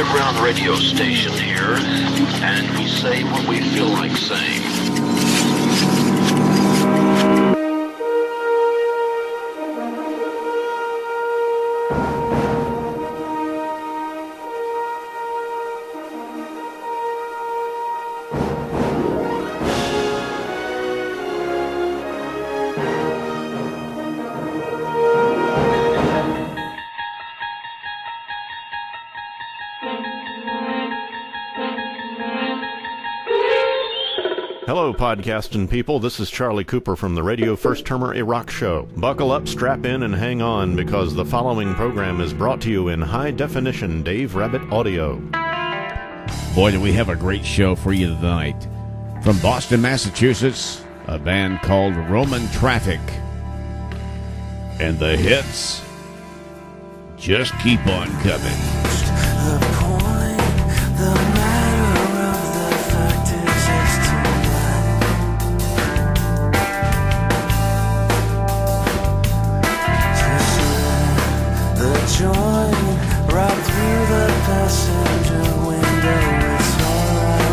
underground radio station here, and we say what we feel like saying. Hello, podcasting people. This is Charlie Cooper from the Radio First Termer A Rock Show. Buckle up, strap in, and hang on, because the following program is brought to you in high-definition Dave Rabbit audio. Boy, do we have a great show for you tonight. From Boston, Massachusetts, a band called Roman Traffic. And the hits just keep on coming. Join right through the passenger window, it's alright.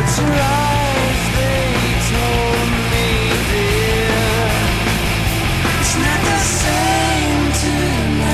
It's right, they told me, dear. It's not the same tonight.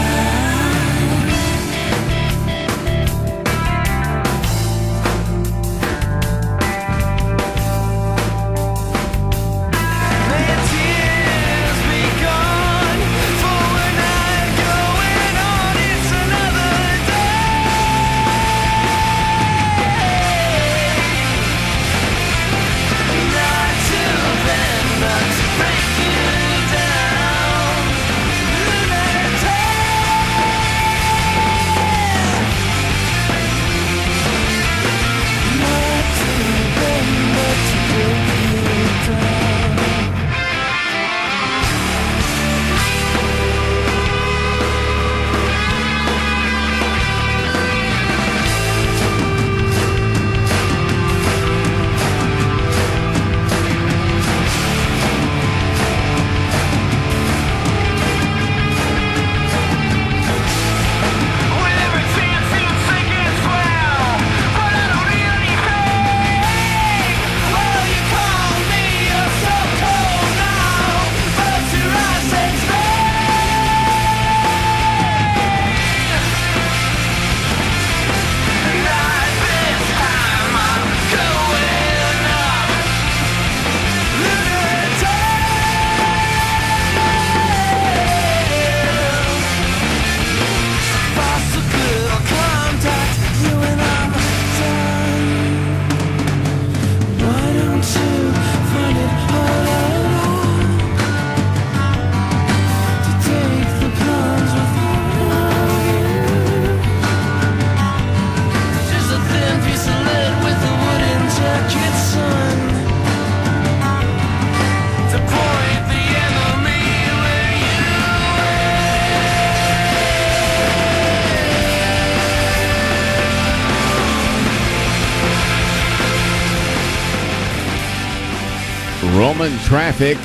Roman Traffic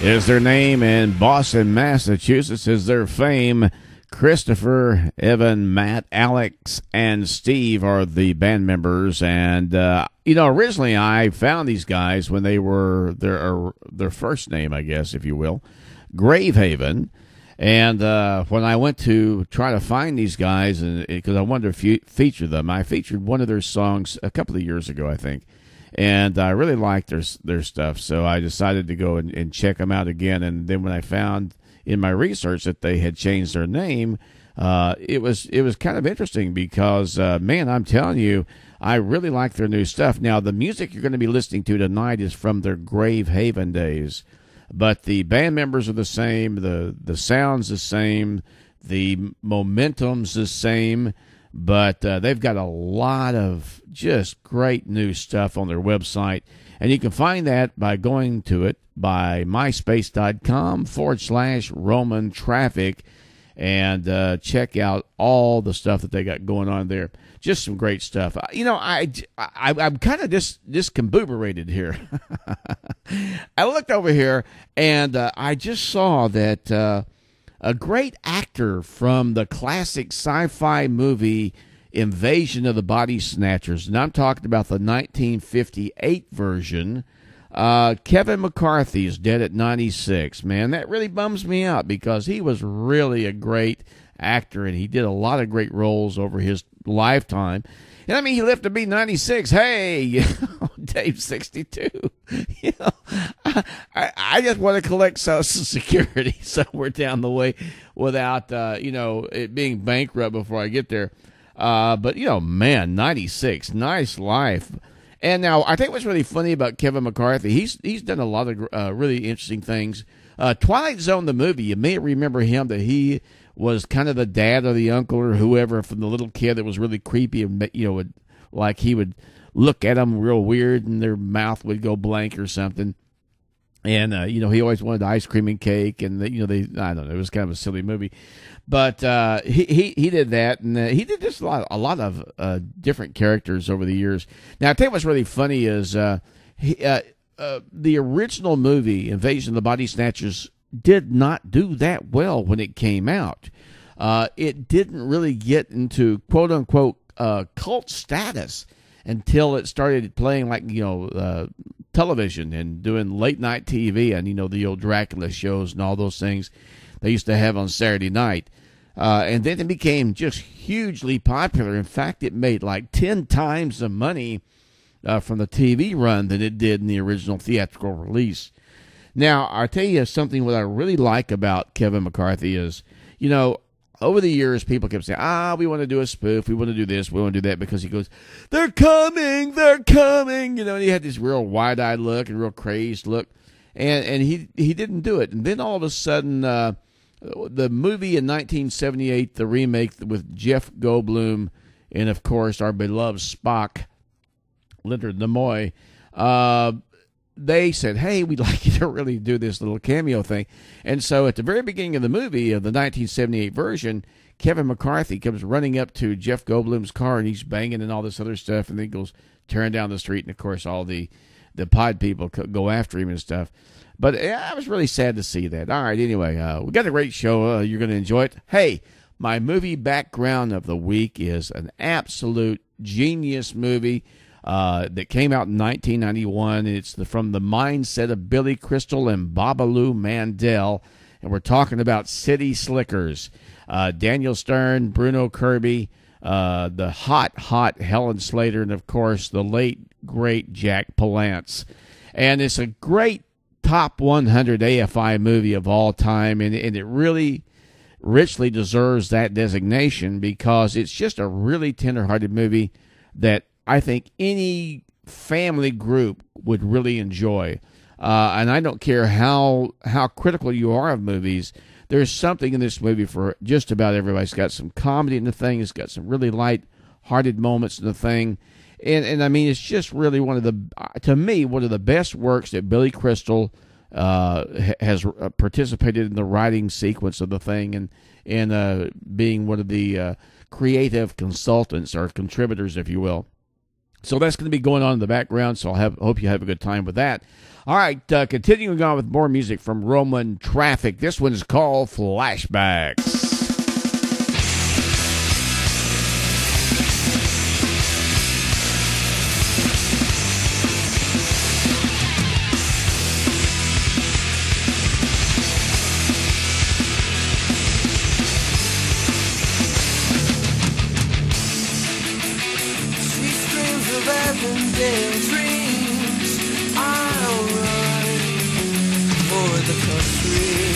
is their name, and Boston, Massachusetts is their fame. Christopher, Evan, Matt, Alex, and Steve are the band members. And, originally I found these guys when they were their first name, I guess, if you will, Gravehaven. And when I went to try to find these guys, because I wanted to feature them, I featured one of their songs a couple of years ago, I think. And I really liked their stuff, so I decided to go and check them out again. And then when I found in my research that they had changed their name, it was kind of interesting because, man, I'm telling you, I really like their new stuff. Now, the music you're going to be listening to tonight is from their Gravehaven days, but the band members are the same, the sound's the same, the momentum's the same. But they've got a lot of just great new stuff on their website. And you can find that by going to it by myspace.com/Roman Traffic and check out all the stuff that they got going on there. Just some great stuff. I'm kind of discombobulated here. I looked over here and I just saw that a great actor from the classic sci-fi movie Invasion of the Body Snatchers, and I'm talking about the 1958 version. Kevin McCarthy is dead at 96. Man, that really bums me out because he was really a great actor, and he did a lot of great roles over his lifetime. And I mean, he lived to be 96. Hey, Dave's 62. I just want to collect Social Security somewhere down the way without, it being bankrupt before I get there. But, man, 96, nice life. And now I think what's really funny about Kevin McCarthy, he's done a lot of really interesting things. Twilight Zone, the movie, you may remember him that he was kind of the dad or the uncle or whoever from the little kid that was really creepy and, he would look at them real weird and their mouth would go blank or something. And, he always wanted ice cream and cake and, I don't know, it was kind of a silly movie. But he did that, and he did just a lot of different characters over the years. Now, I tell you what's really funny is the original movie, Invasion of the Body Snatchers, did not do that well when it came out. It didn't really get into quote-unquote cult status until it started playing television and doing late-night TV and, the old Dracula shows and all those things they used to have on Saturday night. And then it became just hugely popular. In fact, it made like 10 times the money from the TV run than it did in the original theatrical release. Now, I'll tell you something what I really like about Kevin McCarthy is, over the years, people kept saying, we want to do a spoof, we want to do this, we want to do that, because he goes, they're coming, and he had this real wide-eyed look and real crazed look, and he didn't do it. And then all of a sudden, the movie in 1978, the remake with Jeff Goldblum and, of course, our beloved Spock, Leonard Nimoy, they said, hey, we'd like you to really do this little cameo thing. And so at the very beginning of the movie, of the 1978 version, Kevin McCarthy comes running up to Jeff Goldblum's car, and he's banging and all this other stuff, and then he goes tearing down the street, and, of course, all the pod people go after him and stuff. But I was really sad to see that. All right, anyway, we got a great show. You're going to enjoy it. Hey, my movie background of the week is an absolute genius movie that came out in 1991. It's from the mindset of Billy Crystal and Babaloo Mandel, and we're talking about City Slickers. Daniel Stern, Bruno Kirby, the hot Helen Slater, and, of course, the late, great Jack Palance. And it's a great top 100 AFI movie of all time, and it really richly deserves that designation because it's just a really tender-hearted movie that I think any family group would really enjoy. And I don't care how critical you are of movies, there's something in this movie for just about everybody. It's got some comedy in the thing. It's got some really light-hearted moments in the thing. And I mean, it's just really one of the best works that Billy Crystal has participated in the writing sequence of the thing and being one of the creative consultants or contributors, if you will. So that's going to be going on in the background, so hope you have a good time with that. All right, continuing on with more music from Roman Traffic. This one's called Flashbacks. Dreams, I'll run for the country.